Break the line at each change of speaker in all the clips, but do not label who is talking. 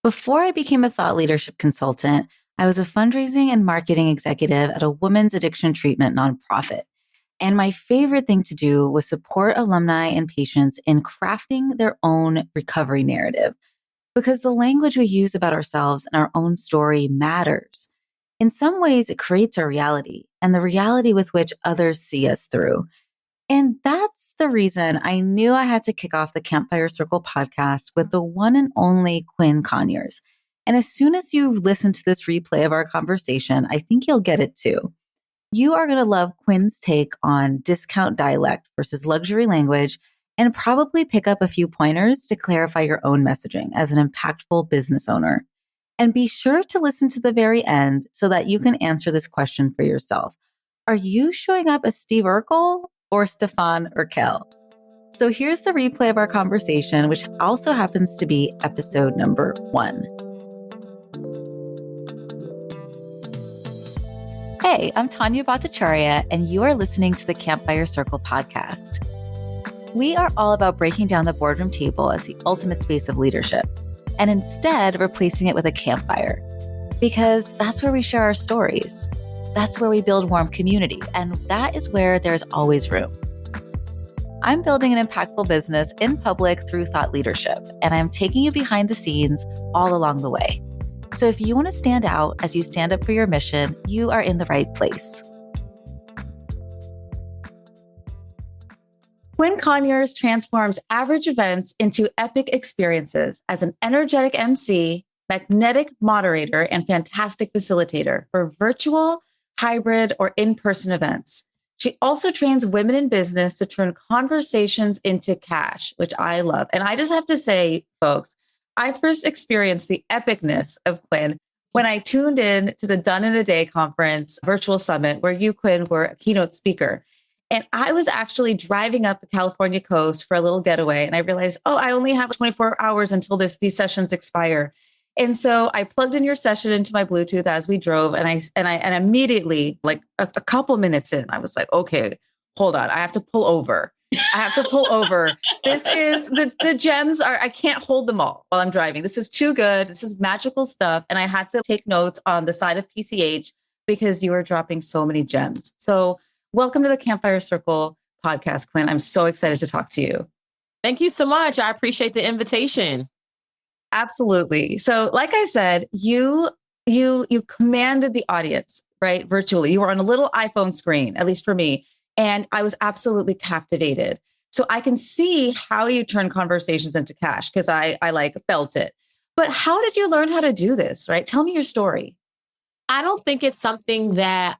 Before I became a thought leadership consultant, I was a fundraising and marketing executive at a women's addiction treatment nonprofit. And my favorite thing to do was support alumni and patients in crafting their own recovery narrative because the language we use about ourselves and our own story matters. In some ways, it creates our reality and the reality with which others see us through. And that's the reason I knew I had to kick off the Campfire Circle podcast with the one and only Quinn Conyers. And as soon as you listen to this replay of our conversation, I think you'll get it too. You are going to love Quinn's take on discount dialect versus luxury language and probably pick up a few pointers to clarify your own messaging as an impactful business owner. And be sure to listen to the very end so that you can answer this question for yourself. Are you showing up as Steve Urkel or Stefan Urkel? So here's the replay of our conversation, which also happens to be episode number 1. Hey, I'm Tania Bhattacharyya, and you are listening to the Campfire Circle podcast. We are all about breaking down the boardroom table as the ultimate space of leadership, and instead replacing it with a campfire, because that's where we share our stories. That's where we build warm community, and that is where there's always room. I'm building an impactful business in public through thought leadership, and I'm taking you behind the scenes all along the way. So if you want to stand out as you stand up for your mission, you are in the right place. Quinn Conyers transforms average events into epic experiences as an energetic MC, magnetic moderator, and fantastic facilitator for virtual, hybrid, or in-person events. She also trains women in business to turn conversations into cash, which I love. And I just have to say, folks, I first experienced the epicness of Quinn when I tuned in to the Done in a Day conference virtual summit where you, Quinn, were a keynote speaker. And I was actually driving up the California coast for a little getaway. And I realized, I only have 24 hours until these sessions expire. And so I plugged in your session into my Bluetooth as we drove. And immediately, like a couple minutes in, I was like, okay, hold on. I have to pull over. This is the gems I can't hold them all while I'm driving. This is too good. This is magical stuff. And I had to take notes on the side of PCH because you are dropping so many gems. So welcome to the Campfire Circle podcast, Quinn. I'm so excited to talk to you.
Thank you so much. I appreciate the invitation.
Absolutely. So like I said, you commanded the audience, right? Virtually. You were on a little iPhone screen, at least for me. And I was absolutely captivated. So I can see how you turn conversations into cash because I felt it. But how did you learn how to do this, right? Tell me your story.
I don't think it's something that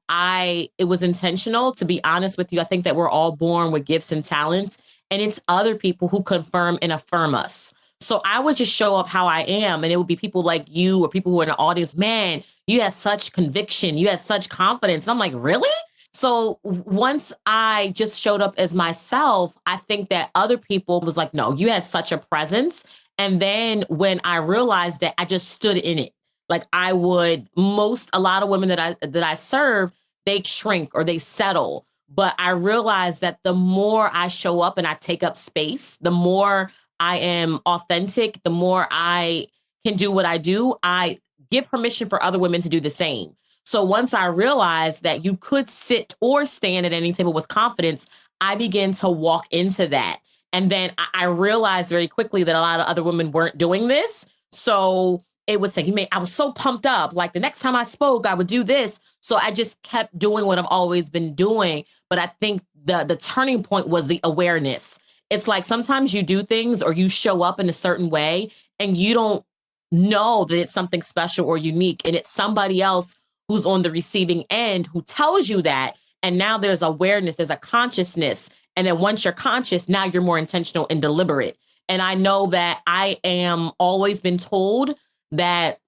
it was intentional, to be honest with you. I think that we're all born with gifts and talents, and it's other people who confirm and affirm us. So I would just show up how I am, and it would be people like you or people who are in the audience. Man, you had such conviction. You had such confidence. I'm like, really? So once I just showed up as myself, I think that other people was like, no, you had such a presence. And then when I realized that, I just stood in it. Like a lot of women that I serve, they shrink or they settle. But I realized that the more I show up and I take up space, the more I am authentic, the more I can do what I do. I give permission for other women to do the same. So once I realized that you could sit or stand at any table with confidence, I began to walk into that. And then I realized very quickly that a lot of other women weren't doing this. So it would say, I was so pumped up. Like the next time I spoke, I would do this. So I just kept doing what I've always been doing. But I think the turning point was the awareness. It's like sometimes you do things or you show up in a certain way and you don't know that it's something special or unique. And it's somebody else who's on the receiving end who tells you that. And now there's awareness, there's a consciousness. And then once you're conscious, now you're more intentional and deliberate. And I know that I am always been told that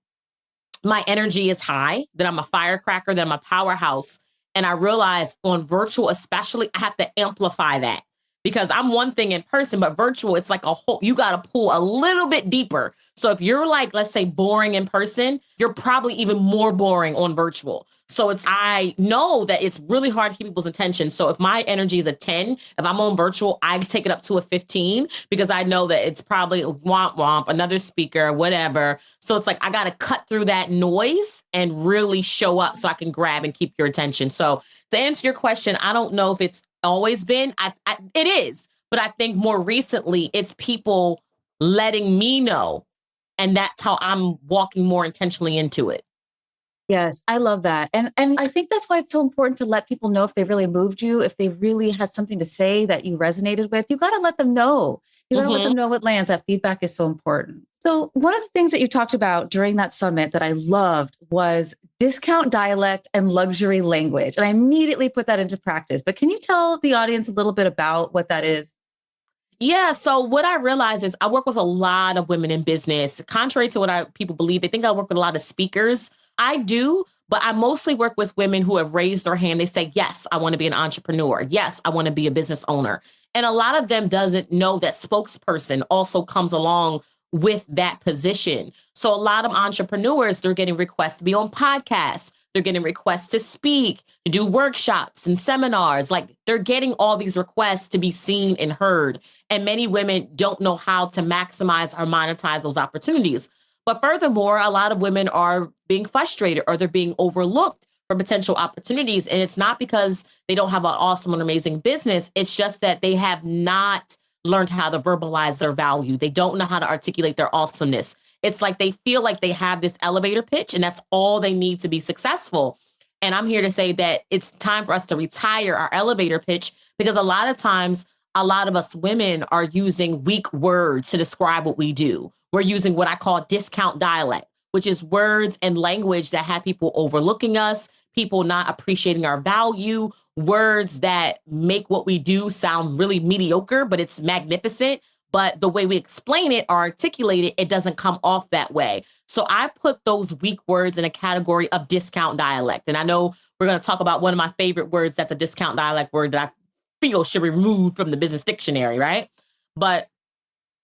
my energy is high, that I'm a firecracker, that I'm a powerhouse. And I realized on virtual, especially, I have to amplify that because I'm one thing in person, but virtual, it's like a whole, you got to pull a little bit deeper. So if you're like, let's say boring in person, you're probably even more boring on virtual. So I know that it's really hard to keep people's attention. So if my energy is a 10, if I'm on virtual, I take it up to a 15 because I know that it's probably womp womp, another speaker, whatever. So it's like, I got to cut through that noise and really show up so I can grab and keep your attention. So to answer your question, I don't know if it's always been, it is, but I think more recently it's people letting me know. And that's how I'm walking more intentionally into it.
Yes, I love that. And I think that's why it's so important to let people know if they really moved you, if they really had something to say that you resonated with. You got to let them know. You got to let them know what lands. That feedback is so important. So one of the things that you talked about during that summit that I loved was discount dialect and luxury language. And I immediately put that into practice. But can you tell the audience a little bit about what that is?
Yeah. So what I realize is I work with a lot of women in business. Contrary to what people believe, they think I work with a lot of speakers. I do, but I mostly work with women who have raised their hand. They say, yes, I want to be an entrepreneur. Yes, I want to be a business owner. And a lot of them doesn't know that spokesperson also comes along with that position. So a lot of entrepreneurs, they're getting requests to be on podcasts. They're getting requests to speak, to do workshops and seminars. Like they're getting all these requests to be seen and heard. And many women don't know how to maximize or monetize those opportunities. But furthermore, a lot of women are being frustrated or they're being overlooked for potential opportunities. And it's not because they don't have an awesome and amazing business. It's just that they have not learned how to verbalize their value. They don't know how to articulate their awesomeness. It's like they feel like they have this elevator pitch and that's all they need to be successful. And I'm here to say that it's time for us to retire our elevator pitch because a lot of times, a lot of us women are using weak words to describe what we do. We're using what I call discount dialect, which is words and language that have people overlooking us, people not appreciating our value, words that make what we do sound really mediocre, but it's magnificent. But the way we explain it or articulate it, it doesn't come off that way. So I put those weak words in a category of discount dialect. And I know we're going to talk about one of my favorite words that's a discount dialect word that I feel should be removed from the business dictionary, right? But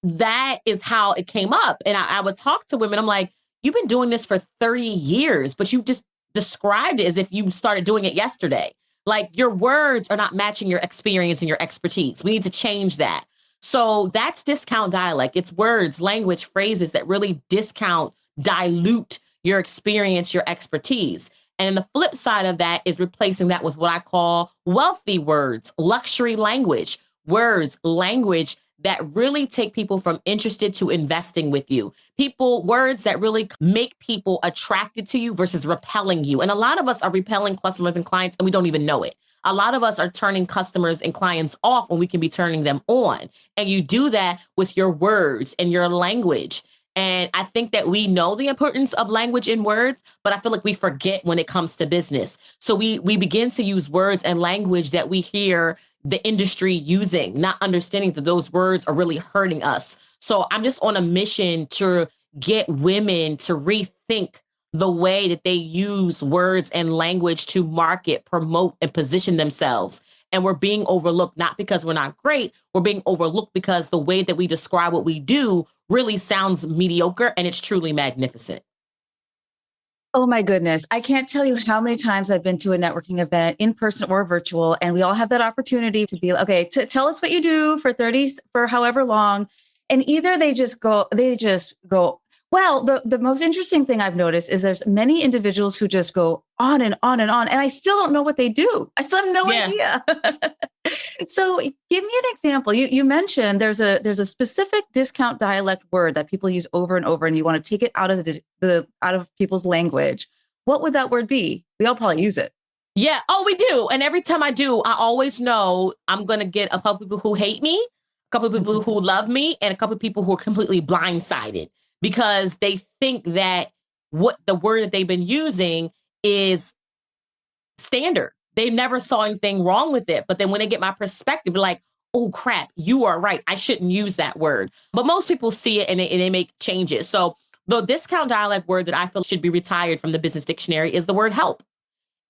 that is how it came up. And I would talk to women. I'm like, you've been doing this for 30 years, but you just described it as if you started doing it yesterday. Like your words are not matching your experience and your expertise. We need to change that. So that's discount dialect. It's words, language, phrases that really discount, dilute your experience, your expertise. And the flip side of that is replacing that with what I call wealthy words, luxury language, words, language that really take people from interested to investing with you. Words that really make people attracted to you versus repelling you. And a lot of us are repelling customers and clients and we don't even know it. A lot of us are turning customers and clients off when we can be turning them on. And you do that with your words and your language. And I think that we know the importance of language and words, but I feel like we forget when it comes to business. So we begin to use words and language that we hear the industry using, not understanding that those words are really hurting us. So I'm just on a mission to get women to rethink the way that they use words and language to market, promote, and position themselves. And we're being overlooked, not because we're not great. We're being overlooked because the way that we describe what we do really sounds mediocre and it's truly magnificent.
Oh my goodness. I can't tell you how many times I've been to a networking event in person or virtual, and we all have that opportunity to be, okay, tell us what you do for however long. And either they just go, well, the most interesting thing I've noticed is there's many individuals who just go on and on and on, and I still don't know what they do. I still have no idea. So give me an example. You mentioned there's a specific discount dialect word that people use over and over, and you want to take it out of out of people's language. What would that word be? We all probably use it.
Yeah. Oh, we do. And every time I do, I always know I'm going to get a couple of people who hate me, a couple of people who love me, and a couple of people who are completely blindsided because they think that what the word that they've been using is standard. They never saw anything wrong with it. But then when they get my perspective, they're like, oh, crap, you are right. I shouldn't use that word. But most people see it and they make changes. So the discount dialect word that I feel should be retired from the business dictionary is the word help.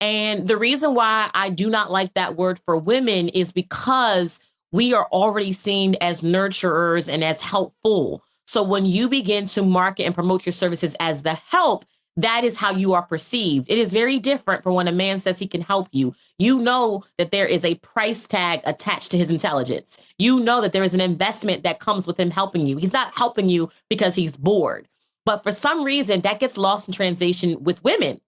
And the reason why I do not like that word for women is because we are already seen as nurturers and as helpful. So when you begin to market and promote your services as the help, that is how you are perceived. It is very different from when a man says he can help you. You know that there is a price tag attached to his intelligence. You know that there is an investment that comes with him helping you. He's not helping you because he's bored. But for some reason, that gets lost in translation with women,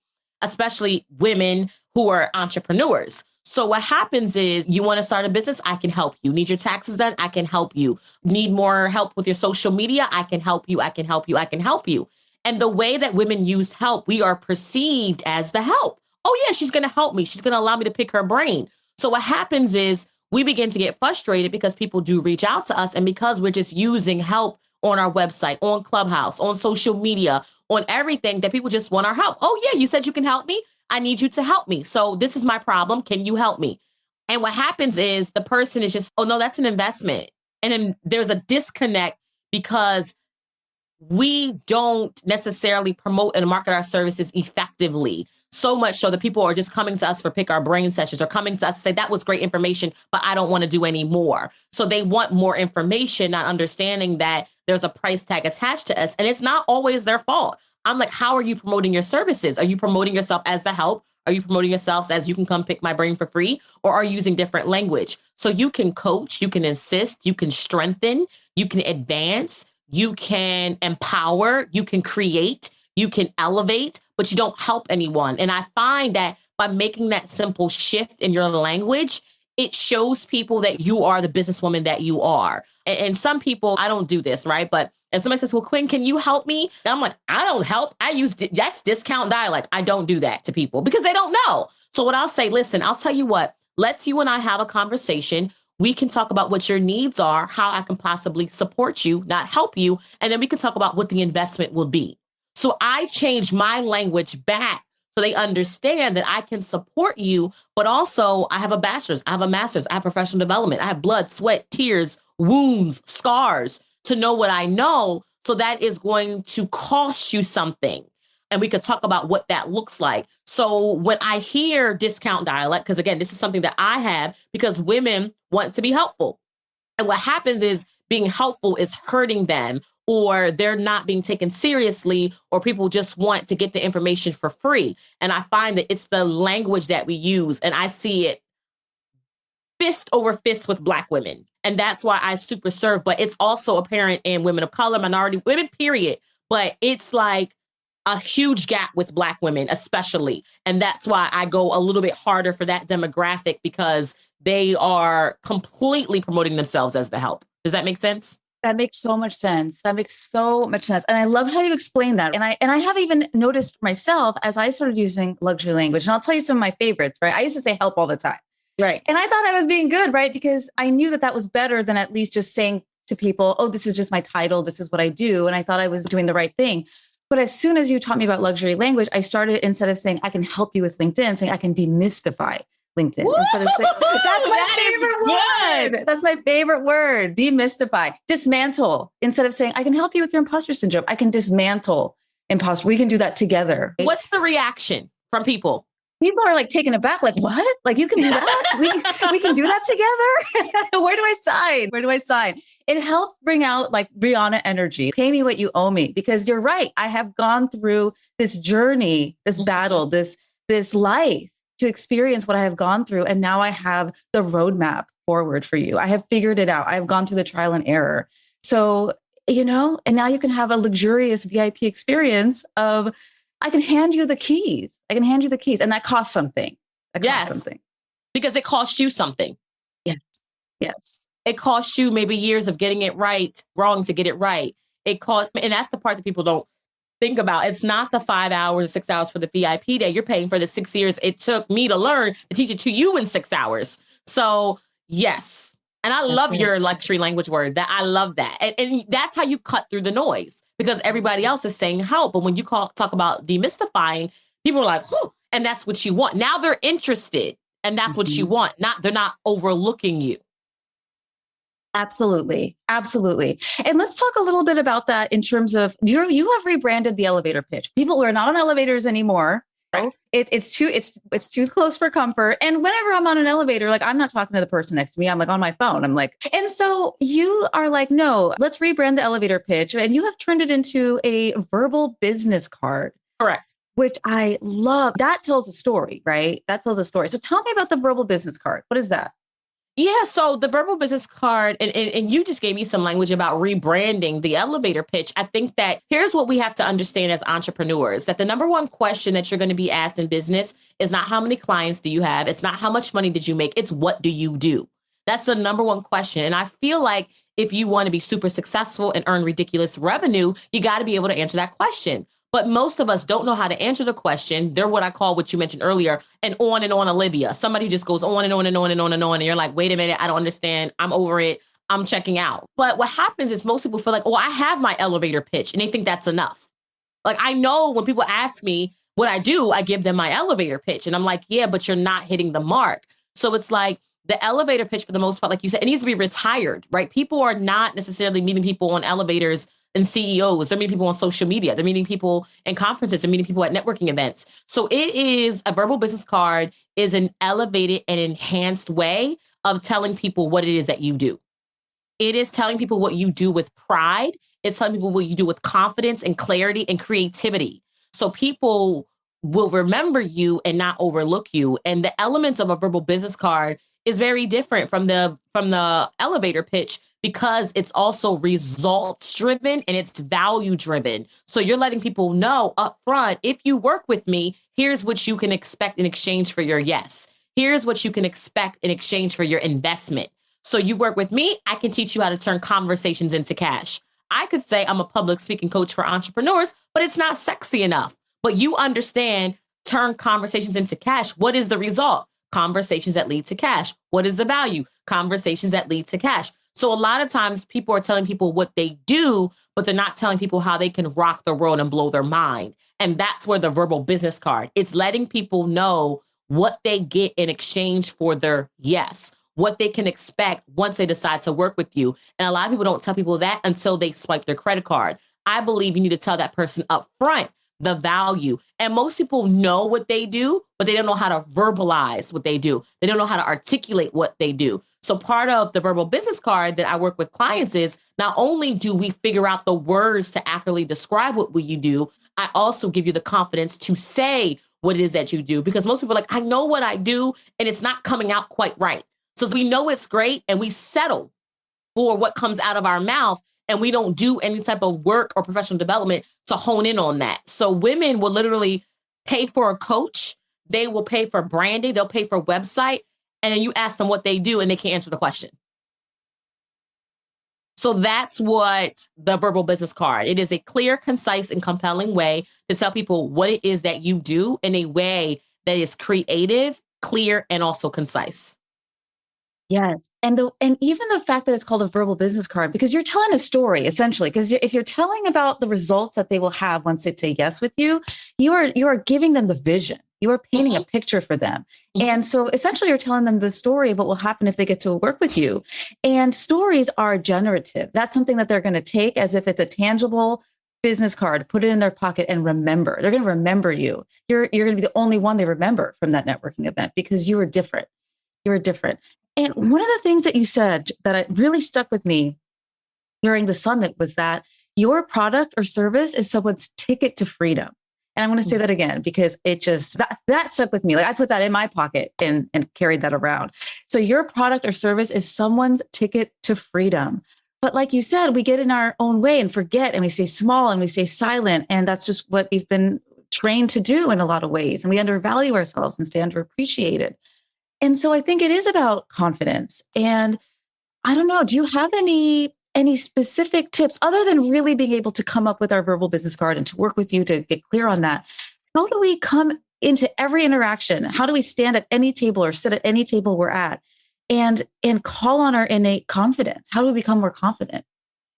especially women who are entrepreneurs. So what happens is you want to start a business, I can help you. Need your taxes done, I can help you. Need more help with your social media, I can help you, I can help you, I can help you. And the way that women use help, we are perceived as the help. Oh yeah, she's going to help me. She's going to allow me to pick her brain. So what happens is we begin to get frustrated because people do reach out to us. And because we're just using help on our website, on Clubhouse, on social media, on everything, that people just want our help. Oh yeah, you said you can help me. I need you to help me. So this is my problem. Can you help me? And what happens is the person is just, oh no, that's an investment. And then there's a disconnect because we don't necessarily promote and market our services effectively. So much so that people are just coming to us for pick our brain sessions or coming to us to say, that was great information, but I don't want to do any more. So they want more information, not understanding that there's a price tag attached to us. And it's not always their fault. I'm like, how are you promoting your services? Are you promoting yourself as the help? Are you promoting yourselves as you can come pick my brain for free? Or are you using different language? So you can coach, you can assist, you can strengthen, you can advance, you can empower, you can create, you can elevate, but you don't help anyone. And I find that by making that simple shift in your language, it shows people that you are the businesswoman that you are. And some people, I don't do this, right? But if somebody says, well, Quinn, can you help me? I'm like, I don't help. That's discount dialect. I don't do that to people because they don't know. So what I'll say, listen, I'll tell you what, let's you and I have a conversation. We can talk about what your needs are, how I can possibly support you, not help you. And then we can talk about what the investment will be. So I changed my language back so they understand that I can support you, but also I have a bachelor's, I have a master's, I have professional development, I have blood, sweat, tears, wounds, scars to know what I know. So that is going to cost you something. And we could talk about what that looks like. So when I hear discount dialect, because again, this is something that I have because women want to be helpful. And what happens is being helpful is hurting them, or they're not being taken seriously, or people just want to get the information for free. And I find that it's the language that we use. And I see it fist over fist with Black women. And that's why I super serve. But it's also apparent in women of color, minority women, period. But it's like a huge gap with Black women, especially. And that's why I go a little bit harder for that demographic, because they are completely promoting themselves as the help. Does that make sense?
That makes so much sense. That makes so much sense. And I love how you explain that. And I have even noticed for myself as I started using luxury language, and I'll tell you some of my favorites, right? I used to say help all the time.
Right.
And I thought I was being good, right? Because I knew that that was better than at least just saying to people, oh, this is just my title. This is what I do. And I thought I was doing the right thing. But as soon as you taught me about luxury language, I started, instead of saying I can help you with LinkedIn, saying I can demystify LinkedIn. Instead of saying, that's my favorite word. That's my favorite word. Demystify, dismantle. Instead of saying I can help you with your imposter syndrome, I can dismantle imposter. We can do that together.
What's the reaction from people?
People are like taken aback, like, what? Like, you can do that? we can do that together? Where do I sign? Where do I sign? It helps bring out like Rihanna energy. Pay me what you owe me, because you're right. I have gone through this journey, this battle, this life to experience what I have gone through. And now I have the roadmap forward for you. I have figured it out. I've gone through the trial and error. So, and now you can have a luxurious VIP experience of, I can hand you the keys. And that costs something.
Because it costs you something.
Yes.
It costs you maybe years of getting it right, wrong to get it right. And that's the part that people don't think about. It's not the 5 hours, 6 hours for the VIP day. You're paying for the 6 years it took me to learn to teach it to you in 6 hours. So yes. And I love your luxury language word. That I love that. And that's how you cut through the noise, because everybody else is saying help. But when you talk about demystifying, people are like, oh, and that's what you want. Now they're interested, and that's what you want. They're not overlooking you.
Absolutely. And let's talk a little bit about that in terms of you have rebranded the elevator pitch. People, we're not on elevators anymore.
Right.
It's too close for comfort. And whenever I'm on an elevator, like I'm not talking to the person next to me. I'm like on my phone. I'm like, and so you are like, no, let's rebrand the elevator pitch. And you have turned it into a verbal business card.
Correct.
Which I love. That tells a story, right? That tells a story. So tell me about the verbal business card. What is that?
Yeah, so the verbal business card, and you just gave me some language about rebranding the elevator pitch. I think that here's what we have to understand as entrepreneurs, that the number one question that you're going to be asked in business is not how many clients do you have? It's not how much money did you make? It's what do you do? That's the number one question. And I feel like if you want to be super successful and earn ridiculous revenue, you got to be able to answer that question. But most of us don't know how to answer the question. They're what I call, what you mentioned earlier, an on and on Olivia. Somebody who just goes on and on and on and on and on. And you're like, wait a minute, I don't understand. I'm over it. I'm checking out. But what happens is most people feel like, oh, I have my elevator pitch. And they think that's enough. Like, I know when people ask me what I do, I give them my elevator pitch. And I'm like, yeah, but you're not hitting the mark. So it's like the elevator pitch, for the most part, like you said, it needs to be retired, right? People are not necessarily meeting people on elevators and CEOs. They're meeting people on social media. They're meeting people in conferences. They're meeting people at networking events. So it is a verbal business card is an elevated and enhanced way of telling people what it is that you do. It is telling people what you do with pride. It's telling people what you do with confidence and clarity and creativity. So people will remember you and not overlook you. And the elements of a verbal business card is very different from the elevator pitch, because it's also results driven and it's value driven. So you're letting people know up front, if you work with me, here's what you can expect in exchange for your yes. Here's what you can expect in exchange for your investment. So you work with me, I can teach you how to turn conversations into cash. I could say I'm a public speaking coach for entrepreneurs, but it's not sexy enough. But you understand, turn conversations into cash. What is the result? Conversations that lead to cash. What is the value? Conversations that lead to cash. So a lot of times people are telling people what they do, but they're not telling people how they can rock the world and blow their mind. And that's where the verbal business card, it's letting people know what they get in exchange for their yes, what they can expect once they decide to work with you. And a lot of people don't tell people that until they swipe their credit card. I believe you need to tell that person up front the value. And most people know what they do, but they don't know how to verbalize what they do. They don't know how to articulate what they do. So part of the verbal business card that I work with clients is not only do we figure out the words to accurately describe what you do, I also give you the confidence to say what it is that you do, because most people are like, I know what I do and it's not coming out quite right. So we know it's great and we settle for what comes out of our mouth, and we don't do any type of work or professional development to hone in on that. So women will literally pay for a coach. They will pay for branding. They'll pay for a website. And then you ask them what they do and they can't answer the question. So that's what the verbal business card. It is a clear, concise, and compelling way to tell people what it is that you do in a way that is creative, clear, and also concise.
Yes. And even the fact that it's called a verbal business card, because you're telling a story essentially, because if you're telling about the results that they will have once they say yes with you, you are giving them the vision. You are painting a picture for them. And so essentially you're telling them the story of what will happen if they get to work with you. And stories are generative. That's something that they're going to take as if it's a tangible business card, put it in their pocket and remember. They're going to remember you. You're going to be the only one they remember from that networking event because you were different. You were different. And one of the things that you said that really stuck with me during the summit was that your product or service is someone's ticket to freedom. And I'm going to say that again, because it just, that stuck with me. Like I put that in my pocket and carried that around. So your product or service is someone's ticket to freedom. But like you said, we get in our own way and forget, and we stay small and we stay silent. And that's just what we've been trained to do in a lot of ways. And we undervalue ourselves and stay underappreciated. And so I think it is about confidence. And I don't know, do you have any specific tips other than really being able to come up with our verbal business card and to work with you to get clear on that? How do we come into every interaction? How do we stand at any table or sit at any table we're at and call on our innate confidence? How do we become more confident?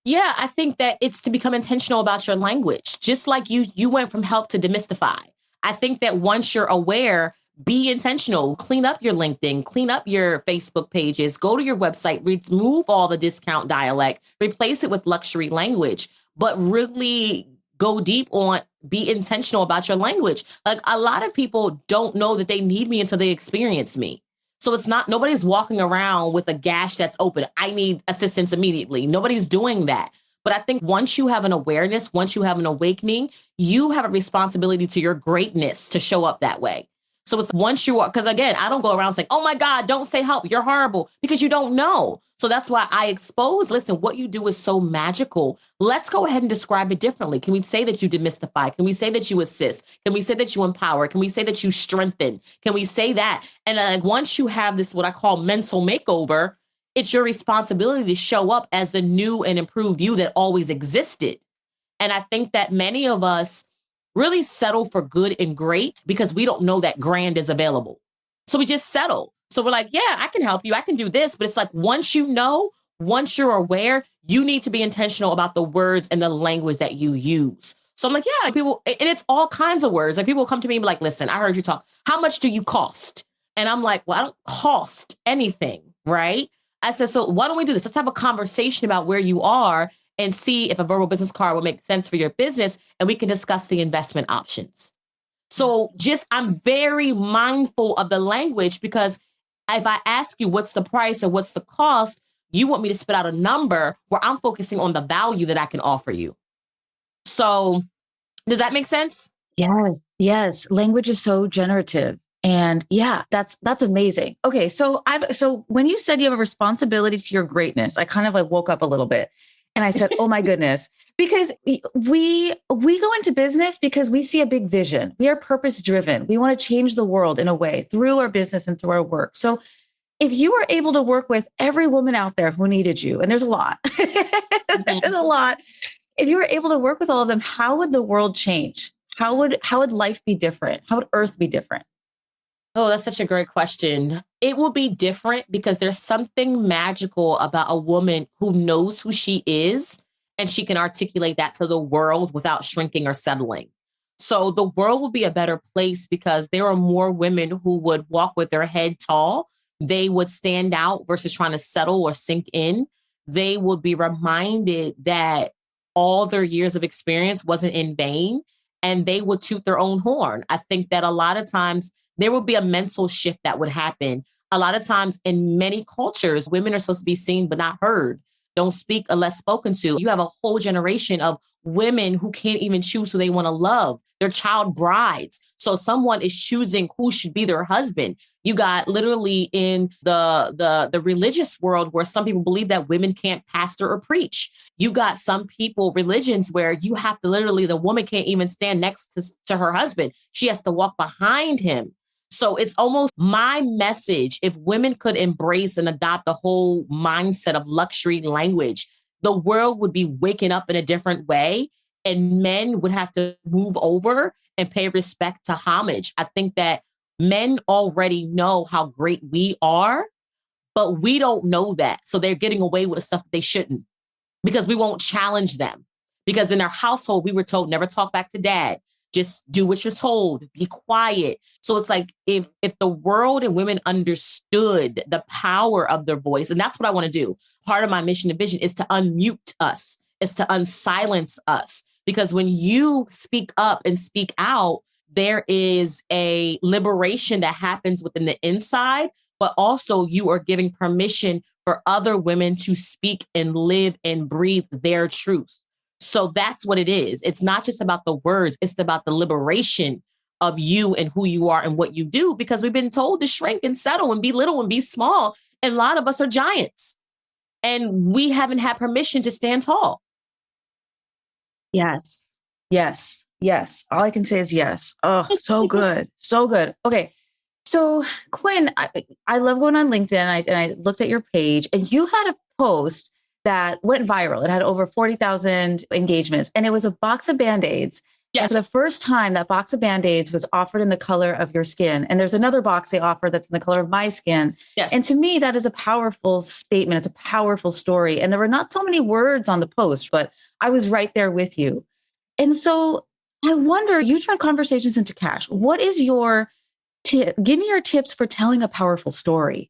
Yeah, I think that it's to become intentional about your language. Just like you went from help to demystify. I think that once you're aware, be intentional, clean up your LinkedIn, clean up your Facebook pages, go to your website, remove all the discount dialect, replace it with luxury language, but really go deep on be intentional about your language. Like a lot of people don't know that they need me until they experience me. So it's not, nobody's walking around with a gash that's open. I need assistance immediately. Nobody's doing that. But I think once you have an awareness, once you have an awakening, you have a responsibility to your greatness to show up that way. So it's once you are, because again, I don't go around saying, oh my God, don't say help, you're horrible, because you don't know. So that's why I expose, listen, what you do is so magical. Let's go ahead and describe it differently. Can we say that you demystify? Can we say that you assist? Can we say that you empower? Can we say that you strengthen? Can we say that? And like once you have this, what I call mental makeover, it's your responsibility to show up as the new and improved you that always existed. And I think that many of us really settle for good and great because we don't know that grand is available. So we just settle. So we're like, yeah, I can help you. I can do this. But it's like, once you know, once you're aware, you need to be intentional about the words and the language that you use. So I'm like, yeah, people, and it's all kinds of words. Like people come to me and be like, listen, I heard you talk. How much do you cost? And I'm like, well, I don't cost anything, right? I said, so why don't we do this? Let's have a conversation about where you are and see if a verbal business card will make sense for your business, and we can discuss the investment options. So I'm very mindful of the language, because if I ask you what's the price or what's the cost, you want me to spit out a number where I'm focusing on the value that I can offer you. So does that make sense?
Yes. Yes. Language is so generative. And yeah, that's amazing. Okay. So when you said you have a responsibility to your greatness, I kind of like woke up a little bit. And I said, oh my goodness, because we go into business because we see a big vision. We are purpose driven. We want to change the world in a way through our business and through our work. So if you were able to work with every woman out there who needed you, and there's a lot, there's a lot. If you were able to work with all of them, how would the world change? How would life be different? How would Earth be different?
Oh, that's such a great question. It will be different because there's something magical about a woman who knows who she is, and she can articulate that to the world without shrinking or settling. So the world will be a better place because there are more women who would walk with their head tall. They would stand out versus trying to settle or sink in. They would be reminded that all their years of experience wasn't in vain, and they would toot their own horn. I think that a lot of times there will be a mental shift that would happen. A lot of times in many cultures, women are supposed to be seen but not heard. Don't speak unless spoken to. You have a whole generation of women who can't even choose who they want to love. They're child brides. So someone is choosing who should be their husband. You got literally in the religious world where some people believe that women can't pastor or preach. You got some religions where you have to literally, the woman can't even stand next to her husband. She has to walk behind him. So it's almost my message. If women could embrace and adopt the whole mindset of luxury language, the world would be waking up in a different way, and men would have to move over and pay respect to homage. I think that men already know how great we are, but we don't know that. So they're getting away with stuff that they shouldn't because we won't challenge them. Because in our household, we were told never talk back to dad. Just do what you're told, be quiet. So it's like if the world and women understood the power of their voice, and that's what I want to do. Part of my mission and vision is to unmute us, is to unsilence us. Because when you speak up and speak out, there is a liberation that happens within the inside, but also you are giving permission for other women to speak and live and breathe their truth. So that's what it is. It's not just about the words. It's about the liberation of you and who you are and what you do, because we've been told to shrink and settle and be little and be small. And a lot of us are giants, and we haven't had permission to stand tall.
Yes. Yes. Yes. All I can say is yes. Oh, so good. So good. Okay. So Quinn, I love going on LinkedIn, and I looked at your page, and you had a post that went viral. It had over 40,000 engagements, and it was a box of Band-Aids. Yes. And for the first time, that box of Band-Aids was offered in the color of your skin. And there's another box they offer that's in the color of my skin.
Yes.
And to me, that is a powerful statement. It's a powerful story. And there were not so many words on the post, but I was right there with you. And so I wonder, you turn conversations into cash. What is your tip? Give me your tips for telling a powerful story.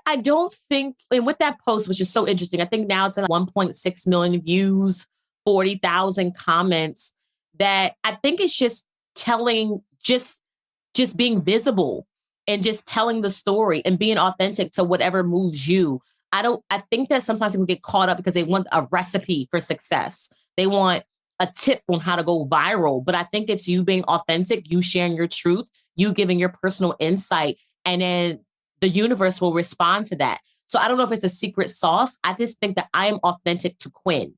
I don't think, and with that post, which is so interesting, I think now it's at 1.6 million views, 40,000 comments. that I think it's just telling, just being visible and just telling the story and being authentic to whatever moves you. I think that sometimes people get caught up because they want a recipe for success. They want a tip on how to go viral. But I think it's you being authentic, you sharing your truth, you giving your personal insight, and then the universe will respond to that. So I don't know if it's a secret sauce. I just think that I am authentic to Quinn,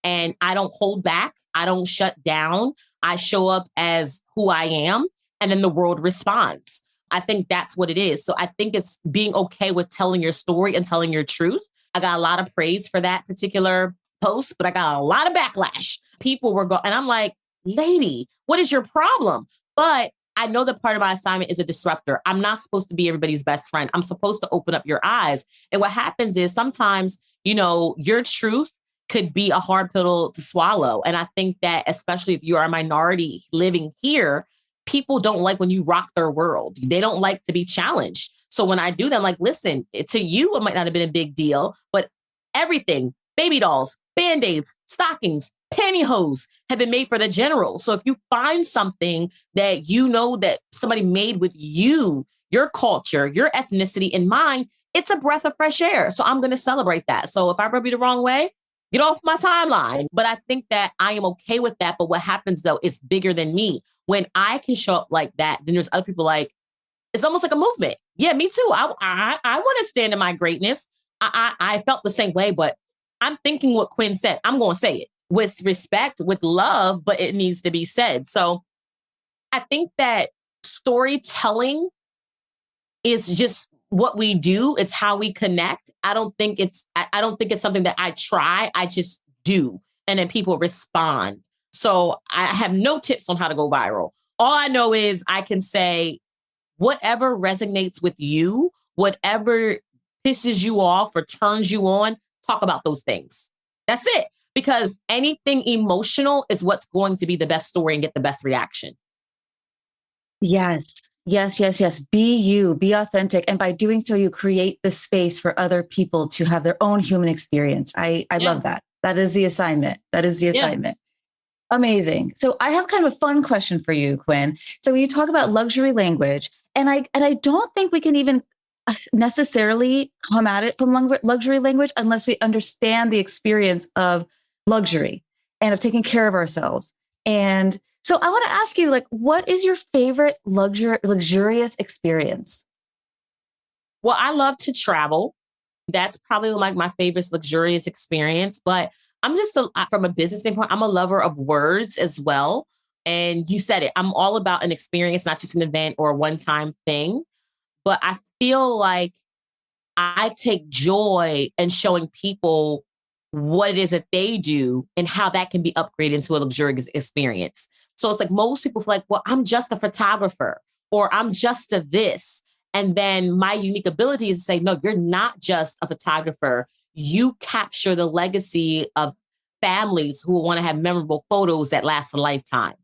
and I don't hold back. I don't shut down. I show up as who I am, and then the world responds. I think that's what it is. So I think it's being okay with telling your story and telling your truth. I got a lot of praise for that particular post, but I got a lot of backlash. People were going, and I'm like, lady, what is your problem? But I know that part of my assignment is a disruptor. I'm not supposed to be everybody's best friend. I'm supposed to open up your eyes. And what happens is sometimes, your truth could be a hard pill to swallow. And I think that especially if you are a minority living here, people don't like when you rock their world. They don't like to be challenged. So when I do that, I'm like, listen, to you, it might not have been a big deal, but everything, baby dolls, Band-Aids, stockings, pantyhose have been made for the general. So if you find something that you know that somebody made with you, your culture, your ethnicity in mind, it's a breath of fresh air. So I'm going to celebrate that. So if I rub you the wrong way, get off my timeline. But I think that I am okay with that. But what happens though, is bigger than me. When I can show up like that, then there's other people like, it's almost like a movement. Yeah, me too. I want to stand in my greatness. I felt the same way, but I'm thinking what Quinn said. I'm going to say it with respect, with love, but it needs to be said. So I think that storytelling is just what we do. It's how we connect. I don't think it's something that I try. I just do. And then people respond. So I have no tips on how to go viral. All I know is I can say whatever resonates with you, whatever pisses you off or turns you on, talk about those things. That's it. Because anything emotional is what's going to be the best story and get the best reaction.
Yes. Yes, yes, yes. Be you, be authentic. And by doing so, you create the space for other people to have their own human experience. I love that. That is the assignment. That is the assignment. Amazing. So I have kind of a fun question for you, Quinn. So when you talk about luxury language, and I don't think we can even necessarily come at it from luxury language unless we understand the experience of luxury and of taking care of ourselves. And so I want to ask you, what is your favorite luxurious experience?
Well, I love to travel. That's probably like my favorite luxurious experience. But I'm just, from a business standpoint, I'm a lover of words as well. And you said it, I'm all about an experience, not just an event or a one-time thing. But I feel like I take joy in showing people what it is that they do and how that can be upgraded into a luxurious experience. So it's like most people feel like, well, I'm just a photographer or I'm just a this. And then my unique ability is to say, no, you're not just a photographer. You capture the legacy of families who want to have memorable photos that last a lifetime.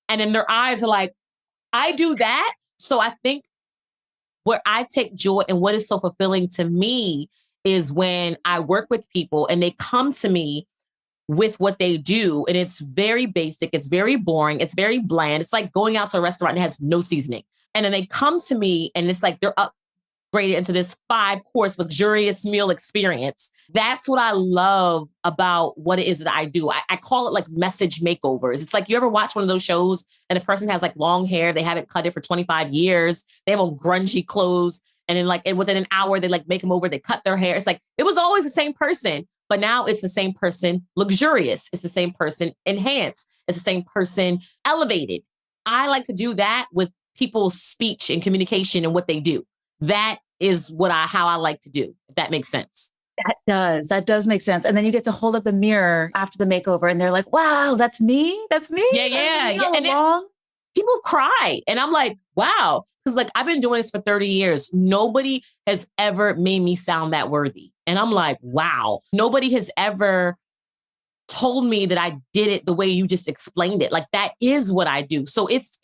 And then their eyes are like, I do that. So I think where I take joy and what is so fulfilling to me is when I work with people and they come to me with what they do. And it's very basic. It's very boring. It's very bland. It's like going out to a restaurant that has no seasoning. And then they come to me and it's like they're upgraded into this 5-course luxurious meal experience. That's what I love about what it is that I do. I call it like message makeovers. It's like you ever watch one of those shows and a person has like long hair. They haven't cut it for 25 years. They have on grungy clothes. And then and within an hour, they make them over. They cut their hair. It's like, it was always the same person, but now it's the same person luxurious. It's the same person enhanced. It's the same person elevated. I like to do that with people's speech and communication and what they do. That is how I like to do, if that makes sense.
That does make sense. And then you get to hold up the mirror after the makeover and they're like, wow, that's me. That's me.
Yeah. And people cry. And I'm like, wow. Because I've been doing this for 30 years. Nobody has ever made me sound that worthy. And I'm like, wow. Nobody has ever told me that I did it the way you just explained it. That is what I do. So it's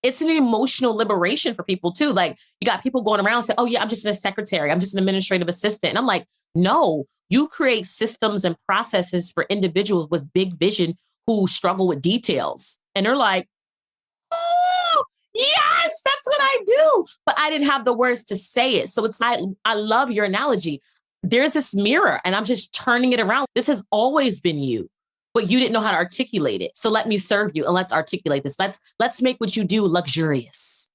an emotional liberation for people too. You got people going around saying, oh yeah, I'm just a secretary. I'm just an administrative assistant. And I'm like, no, you create systems and processes for individuals with big vision who struggle with details. And they're like, oh, yes, that's what I do. But I didn't have the words to say it. So I love your analogy. There's this mirror and I'm just turning it around. This has always been you, but you didn't know how to articulate it. So let me serve you and let's articulate this. Let's make what you do luxurious.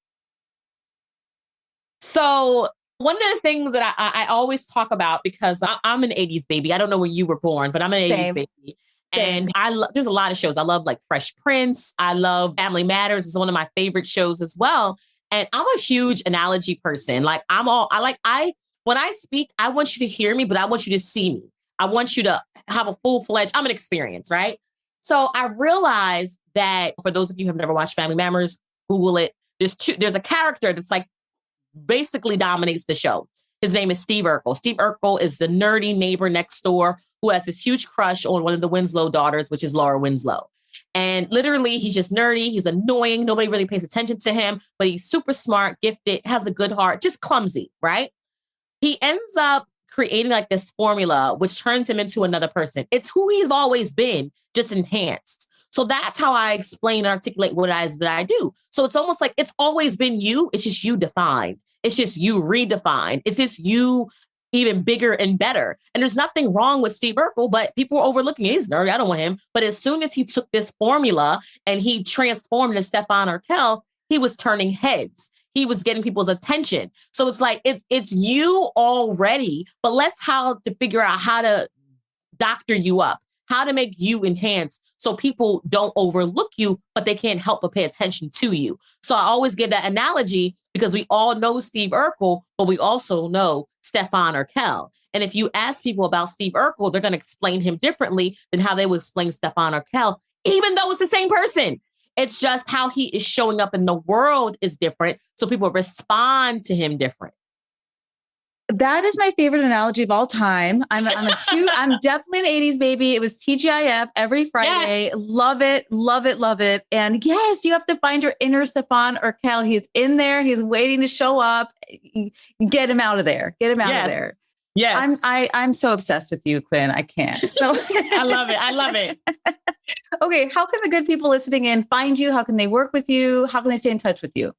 So one of the things that I always talk about, because I'm an 80s baby. I don't know when you were born, but I'm an 80s baby. And there's a lot of shows. I love like Fresh Prince. I love Family Matters. It's one of my favorite shows as well. And I'm a huge analogy person. Like when I speak, I want you to hear me, but I want you to see me. I want you to have a full-fledged, I'm an experience, right? So I realized that for those of you who have never watched Family Matters, Google it. There's a character that's like basically dominates the show. His name is Steve Urkel. Steve Urkel is the nerdy neighbor next door who has this huge crush on one of the Winslow daughters, which is Laura Winslow. And literally, he's just nerdy. He's annoying. Nobody really pays attention to him, but he's super smart, gifted, has a good heart, just clumsy, right? He ends up creating like this formula, which turns him into another person. It's who he's always been, just enhanced. So that's how I explain and articulate what it is that I do. So it's almost like it's always been you. It's just you defined. It's just you redefined. It's just you even bigger and better. And there's nothing wrong with Steve Urkel, but people are overlooking it. He's nerdy. I don't want him. But as soon as he took this formula and he transformed into Stefan Urkel, he was turning heads. He was getting people's attention. So it's like, it's you already, but let's how to figure out how to doctor you up, how to make you enhance so people don't overlook you, but they can't help but pay attention to you. So I always give that analogy because we all know Steve Urkel, but we also know Stefan Urkel. And if you ask people about Steve Urkel, they're going to explain him differently than how they would explain Stefan Urkel, even though it's the same person. It's just how he is showing up in the world is different. So people respond to him different.
That is my favorite analogy of all time. I'm definitely an 80s baby. It was TGIF every Friday. Yes. Love it, love it, love it. And yes, you have to find your inner Stefan Urkel. He's in there. He's waiting to show up. Get him out of there. Get him out of there.
Yes.
I'm so obsessed with you, Quinn. I can't. So
I love it. I love it.
Okay. How can the good people listening in find you? How can they work with you? How can they stay in touch with you?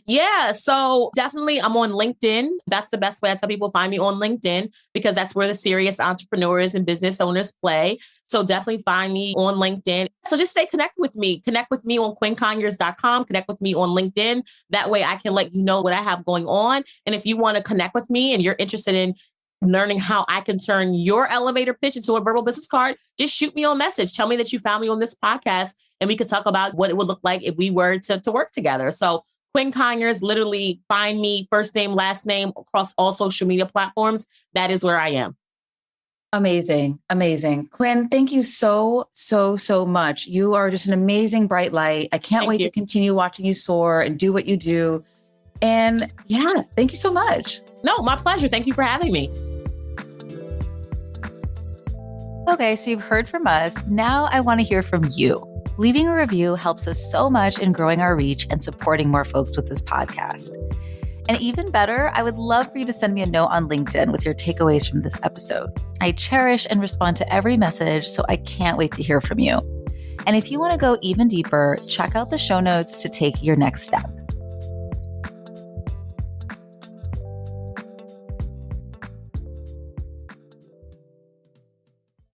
Yeah, so definitely I'm on LinkedIn. That's the best way I tell people find me on LinkedIn because that's where the serious entrepreneurs and business owners play. So definitely find me on LinkedIn. So just stay connected with me. Connect with me on QuinnConyers.com. Connect with me on LinkedIn. That way I can let you know what I have going on. And if you want to connect with me and you're interested in learning how I can turn your elevator pitch into a verbal business card, just shoot me a message. Tell me that you found me on this podcast and we could talk about what it would look like if we were to work together. So Quinn Conyers, literally find me first name, last name across all social media platforms. That is where I am.
Amazing. Amazing. Quinn, thank you so much. You are just an amazing bright light. I can't wait to continue watching you soar and do what you do. And yeah, thank you so much.
No, my pleasure. Thank you for having me.
Okay, so you've heard from us. Now I want to hear from you. Leaving a review helps us so much in growing our reach and supporting more folks with this podcast. And even better, I would love for you to send me a note on LinkedIn with your takeaways from this episode. I cherish and respond to every message, so I can't wait to hear from you. And if you want to go even deeper, check out the show notes to take your next step.